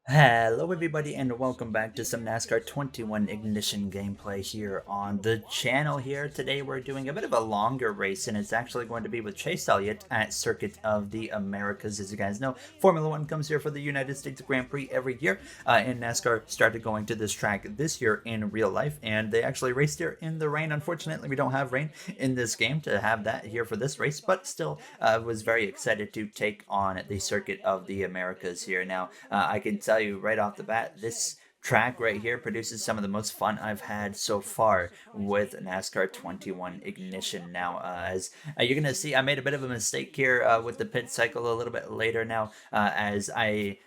Hello everybody and welcome back to some NASCAR 21 Ignition gameplay here on the channel here. Today we're doing a bit of a longer race and it's actually going to be with Chase Elliott at Circuit of the Americas. As you guys know, Formula One comes here for the United States Grand Prix every year, and NASCAR started going to this track this year in real life, and they actually raced here in the rain. Unfortunately, we don't have rain in this game to have that here for this race, but still was very excited to take on the Circuit of the Americas here. Now, I can tell you right off the bat, this track right here produces some of the most fun I've had so far with NASCAR 21 Ignition. Now, as you're going to see, I made a bit of a mistake here with the pit cycle a little bit later now, as I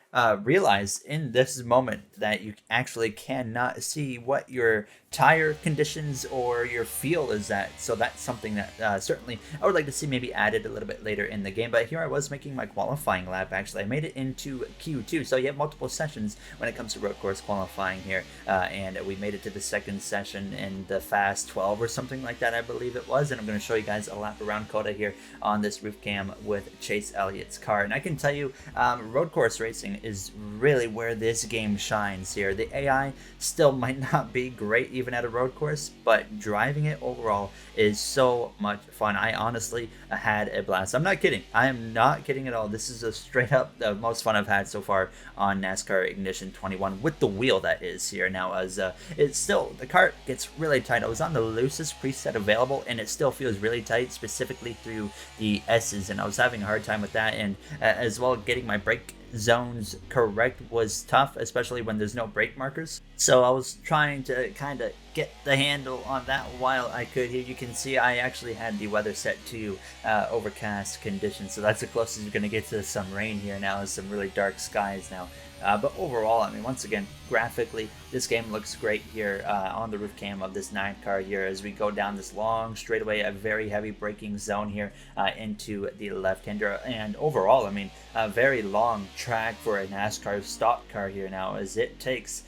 realized in this moment that you actually cannot see what your tire conditions or your feel is at. So that's something that certainly I would like to see maybe added a little bit later in the game. But here I was making my qualifying lap. Actually, I made it into Q2. So you have multiple sessions when it comes to road course qualifying here, and we made it to the second session in the fast 12 or something like that, I believe it was. And I'm going to show you guys a lap around COTA here on this roof cam with Chase Elliott's car. And I can tell you, road course racing is really where this game shines here. The AI still might not be great even at a road course, but driving it overall is so much fun. I honestly had a blast. I'm not kidding. I am not kidding at all. This is a straight up the most fun I've had so far on NASCAR Ignition 21 with the wheel that is here now, as it's still, the cart gets really tight. I was on the loosest preset available and it still feels really tight, specifically through the S's, and I was having a hard time with that, and as well getting my brake zones correct was tough, especially when there's no brake markers. So I was trying to kind of get the handle on that while I could. Here you can see I actually had the weather set to overcast conditions, so that's the closest you're going to get to some rain here now, is some really dark skies now. But overall, I mean, once again, graphically, this game looks great here on the roof cam of this 9 car here as we go down this long straightaway, a very heavy braking zone here into the left-hander. And overall, I mean, a very long track for a NASCAR stock car here now, as it takes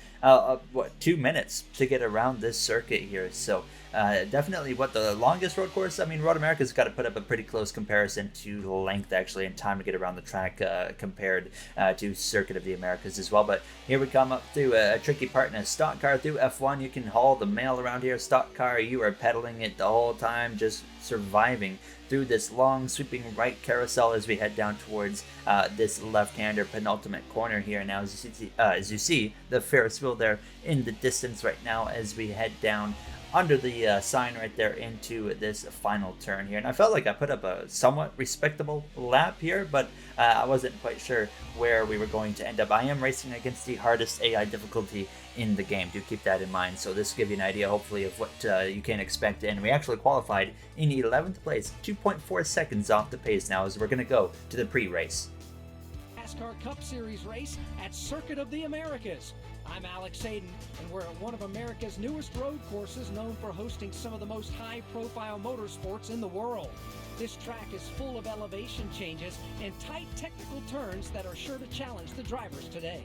what, 2 minutes to get around this circuit here. So definitely what the longest road course. I mean, Road America's got to put up a pretty close comparison to length actually and time to get around the track compared to Circuit of the Americas as well. But here we come up through a tricky part in a stock car through F1. You can haul the mail around here. Stock car, you are pedaling it the whole time, just surviving through this long sweeping right carousel as we head down towards this left-hander penultimate corner here. Now, as you see the Ferris wheel there in the distance right now as we head down under the sign right there into this final turn here. And I felt like I put up a somewhat respectable lap here, but I wasn't quite sure where we were going to end up. I am racing against the hardest AI difficulty in the game. Do keep that in mind. So this will give you an idea, hopefully, of what you can expect. And we actually qualified in 11th place, 2.4 seconds off the pace now, as we're going to go to the pre-race. NASCAR Cup Series race at Circuit of the Americas. I'm Alex Hayden, and we're at one of America's newest road courses, known for hosting some of the most high-profile motorsports in the world. This track is full of elevation changes and tight technical turns that are sure to challenge the drivers today.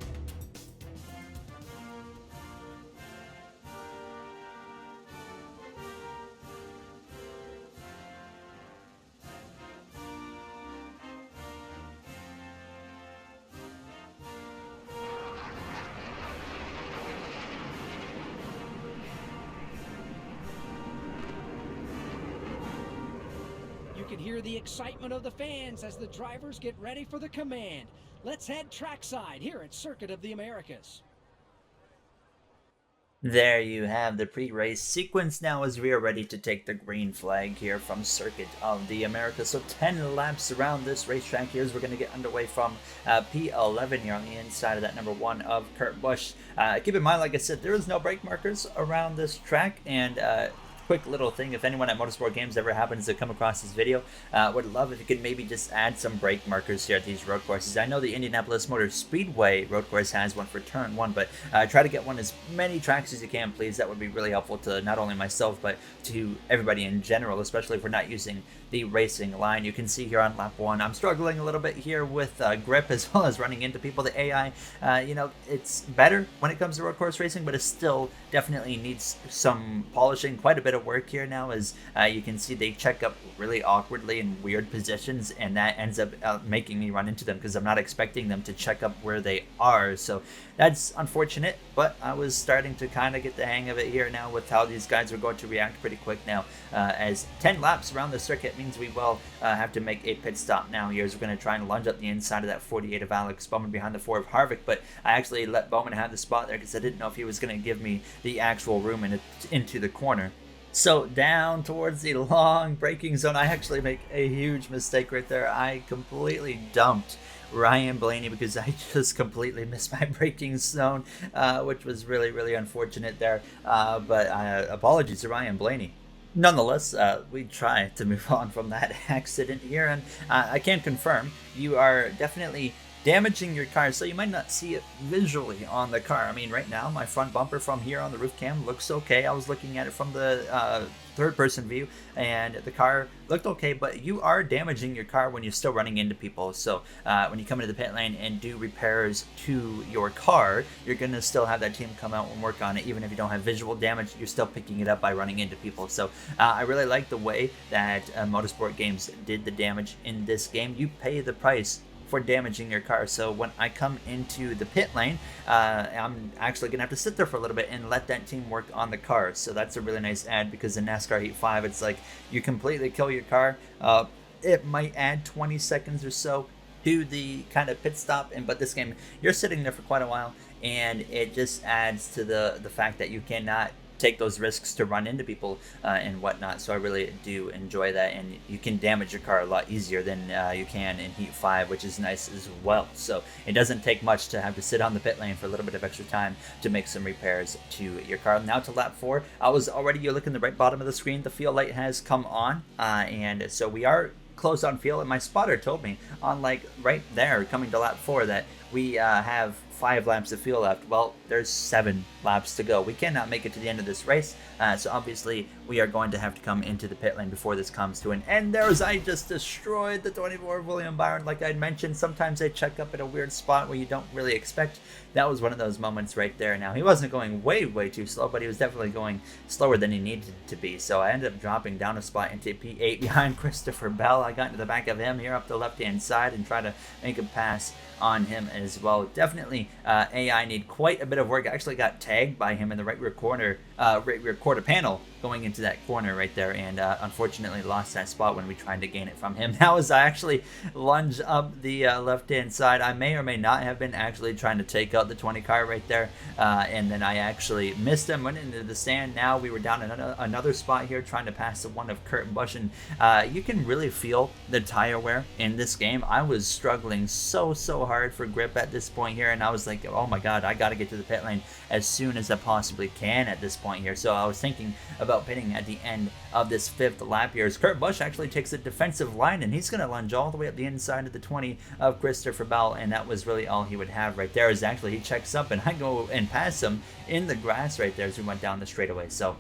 You can hear the excitement of the fans as the drivers get ready for the command. Let's head trackside here at Circuit of the Americas. There you have the pre-race sequence now as we are ready to take the green flag here from Circuit of the Americas. So 10 laps around this racetrack here as we're going to get underway from P11 here on the inside of that number 1 of Kurt Busch. Keep in mind, like I said, there is no brake markers around this track, and quick little thing, if anyone at Motorsport Games ever happens to come across this video, would love if you could maybe just add some brake markers here at these road courses. I know the Indianapolis Motor Speedway road course has one for turn 1, but try to get one as many tracks as you can, please. That would be really helpful to not only myself, but to everybody in general, especially if we're not using the racing line. You can see here on lap 1, I'm struggling a little bit here with grip as well as running into people. The AI, it's better when it comes to road course racing, but it still definitely needs some polishing. Quite a bit of work here now, as you can see they check up really awkwardly in weird positions, and that ends up making me run into them because I'm not expecting them to check up where they are. So that's unfortunate, but I was starting to kind of get the hang of it here now with how these guys are going to react pretty quick now, as 10 laps around the circuit means we will have to make a pit stop now here, as we're going to try and lunge up the inside of that 48 of Alex Bowman behind the 4 of Harvick. But I actually let Bowman have the spot there because I didn't know if he was going to give me the actual room into the corner. So down towards the long braking zone, I actually make a huge mistake right there. I completely dumped Ryan Blaney because I just completely missed my braking zone, which was really, really unfortunate there. But apologies to Ryan Blaney. Nonetheless, we try to move on from that accident here, and I can confirm you are definitely damaging your car, so you might not see it visually on the car. I mean, right now my front bumper from here on the roof cam looks okay. I was looking at it from the third person view, and the car looked okay, but you are damaging your car when you're still running into people. So when you come into the pit lane and do repairs to your car, you're gonna still have that team come out and work on it. Even if you don't have visual damage, you're still picking it up by running into people. So I really like the way that Motorsport Games did the damage in this game. You pay the price for damaging your car. So when I come into the pit lane, I'm actually gonna have to sit there for a little bit and let that team work on the car. So that's a really nice add, because in NASCAR Heat 5, it's like you completely kill your car. It might add 20 seconds or so to the kind of pit stop, but this game you're sitting there for quite a while, and it just adds to the fact that you cannot take those risks to run into people and whatnot. So I really do enjoy that, and you can damage your car a lot easier than you can in Heat 5, which is nice as well. So it doesn't take much to have to sit on the pit lane for a little bit of extra time to make some repairs to your car. Now to lap 4, you look in the right bottom of the screen, the fuel light has come on, and so we are close on fuel, and my spotter told me on right there coming to lap 4 that we have 5 laps of fuel left. Well, there's 7 laps to go. We cannot make it to the end of this race, so obviously we are going to have to come into the pit lane before this comes to an end. I just destroyed the 24 of William Byron. Like I mentioned, sometimes they check up at a weird spot where you don't really expect. That was one of those moments right there. Now, he wasn't going way too slow, but he was definitely going slower than he needed to be. So I ended up dropping down a spot into P8 behind Christopher Bell. I got into the back of him here up the left-hand side and tried to make a pass on him as well. Definitely AI need quite a bit of work. I actually got tagged by him in the right rear quarter panel going into that corner right there, and unfortunately lost that spot when we tried to gain it from him. Now, as I actually lunge up the left-hand side, I may or may not have been actually trying to take out the 20 car right there, and then I actually missed him, went into the sand. Now we were down another spot here trying to pass the one of Kurt Busch, and you can really feel the tire wear in this game. I was struggling so hard for grip at this point here, and I was like, oh my god, I got to get to the pit lane as soon as I possibly can at this point here. So I was thinking about pitting at the end of this 5th lap here, as Kurt Busch actually takes a defensive line, and he's going to lunge all the way up the inside of the 20 of Christopher Bell, and that was really all he would have right there. Is actually he checks up, and I go and pass him in the grass right there as we went down the straightaway. So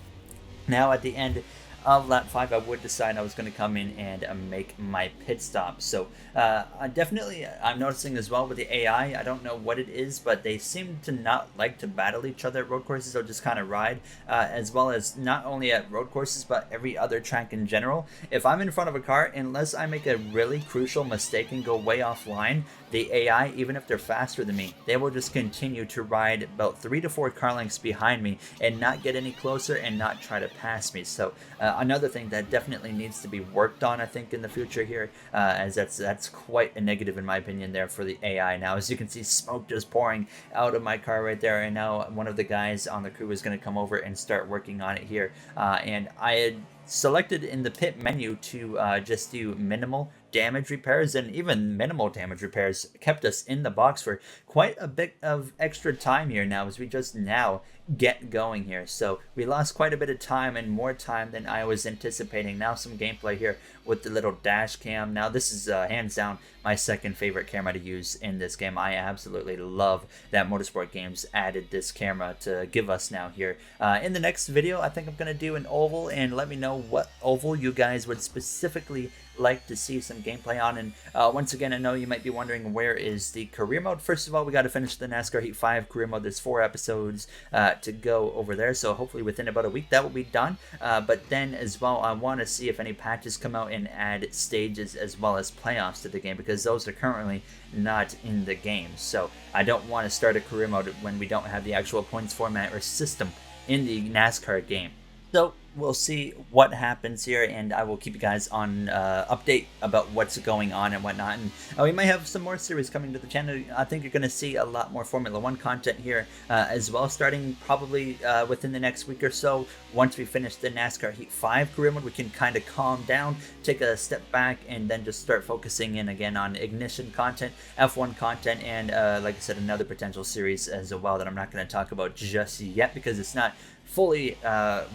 now at the end of lap 5, I would decide I was going to come in and make my pit stop. So I'm noticing as well with the AI, I don't know what it is, but they seem to not like to battle each other at road courses. They'll just kind of ride, as well as not only at road courses, but every other track in general. If I'm in front of a car, unless I make a really crucial mistake and go way offline, the AI, even if they're faster than me, they will just continue to ride about 3 to 4 car lengths behind me and not get any closer and not try to pass me. So another thing that definitely needs to be worked on, I think, in the future here, as that's quite a negative in my opinion there for the AI. Now, as you can see, smoke just pouring out of my car right there, and now one of the guys on the crew is going to come over and start working on it here, and I had selected in the pit menu to just do minimal damage repairs, and even minimal damage repairs kept us in the box for quite a bit of extra time here now as we just now get going here. So we lost quite a bit of time, and more time than I was anticipating. Now some gameplay here with the little dash cam. Now this is hands down my second favorite camera to use in this game. I absolutely love that Motorsport Games added this camera to give us now here. In the next video, I think I'm going to do an oval, and let me know what oval you guys would specifically like to see some gameplay on. And once again, I know you might be wondering, where is the career mode? First of all, we got to finish the NASCAR Heat 5 career mode. There's 4 episodes to go over there, so hopefully within about a week that will be done. But then as well, I want to see if any patches come out and add stages as well as playoffs to the game, because those are currently not in the game. So I don't want to start a career mode when we don't have the actual points format or system in the NASCAR game. So we'll see what happens here, and I will keep you guys on update about what's going on and whatnot. And we might have some more series coming to the channel. I think you're going to see a lot more Formula 1 content here as well, starting probably within the next week or so. Once we finish the NASCAR Heat 5 career mode, we can kind of calm down, take a step back, and then just start focusing in again on Ignition content, F1 content, and like I said, another potential series as well that I'm not going to talk about just yet because it's not fully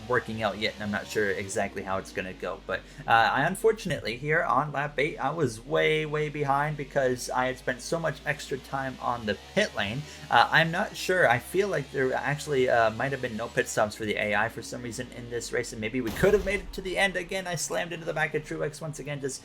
working out yet, and I'm not sure exactly how it's gonna go. But I unfortunately here on lap 8 I was way behind because I had spent so much extra time on the pit lane. I'm not sure, I feel like there actually might have been no pit stops for the AI for some reason in this race, and maybe we could have made it to the end. Again, I slammed into the back of Truex once again, just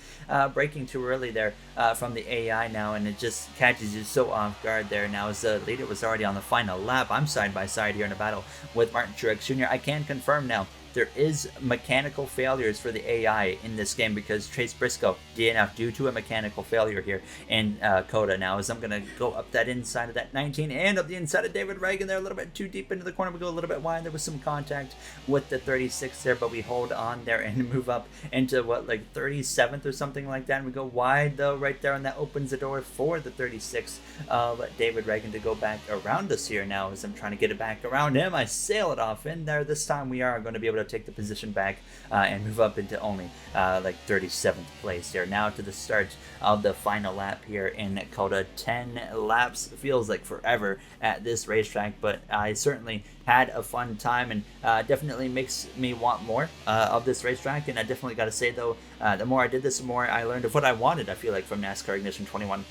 braking too early there from the AI now, and it just catches you so off guard there. Now as the leader was already on the final lap, I'm side by side here in a battle with Martin Truex Jr. I can confirm now there is mechanical failures for the AI in this game because Chase Briscoe DNF due to a mechanical failure here in Coda. Now as I'm going to go up that inside of that 19 and up the inside of David Reagan there, a little bit too deep into the corner. We go a little bit wide. There was some contact with the 36 there, but we hold on there and move up into what, like 37th or something like that. And we go wide though right there, and that opens the door for the 36 of David Reagan to go back around us here. Now as I'm trying to get it back around him, I sail it off in there. This time we are going to be able to take the position back and move up into only like 37th place here. Now to the start of the final lap here in Coda. 10 laps feels like forever at this racetrack, but I certainly had a fun time, and definitely makes me want more of this racetrack. And I definitely got to say though, the more I did this, the more I learned of what I wanted, I feel like, from NASCAR Ignition 21.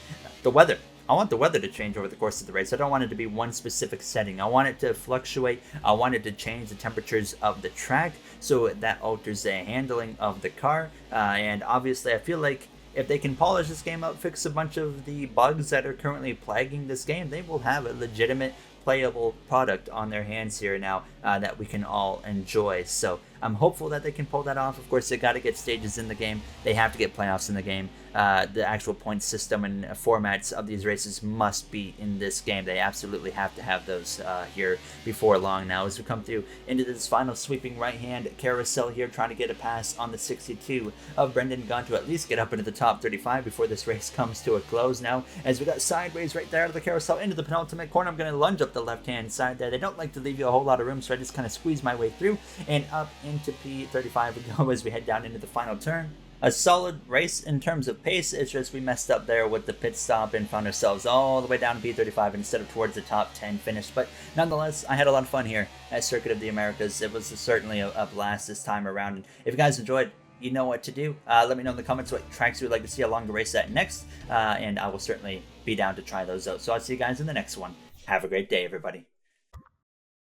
The weather. I want the weather to change over the course of the race. I don't want it to be one specific setting. I want it to fluctuate. I want it to change the temperatures of the track so that alters the handling of the car. And obviously, I feel like if they can polish this game up, fix a bunch of the bugs that are currently plaguing this game, they will have a legitimate playable product on their hands here now that we can all enjoy. So I'm hopeful that they can pull that off. Of course, they got to get stages in the game. They have to get playoffs in the game. The actual point system and formats of these races must be in this game. They absolutely have to have those here before long. Now as we come through into this final sweeping right hand carousel here, trying to get a pass on the 62 of Brendan Gunn to at least get up into the top 35 before this race comes to a close. Now as we got sideways right there out of the carousel into the penultimate corner, I'm going to lunge up the left hand side there. They don't like to leave you a whole lot of room, so I just kind of squeeze my way through and up into P35 we go as we head down into the final turn. A solid race in terms of pace. It's just we messed up there with the pit stop and found ourselves all the way down to P35 instead of towards the top 10 finish. But nonetheless, I had a lot of fun here at Circuit of the Americas. It was certainly a blast this time around. And if you guys enjoyed, you know what to do. Let me know in the comments what tracks you would like to see a longer race at next, and I will certainly be down to try those out. So I'll see you guys in the next one. Have a great day, everybody.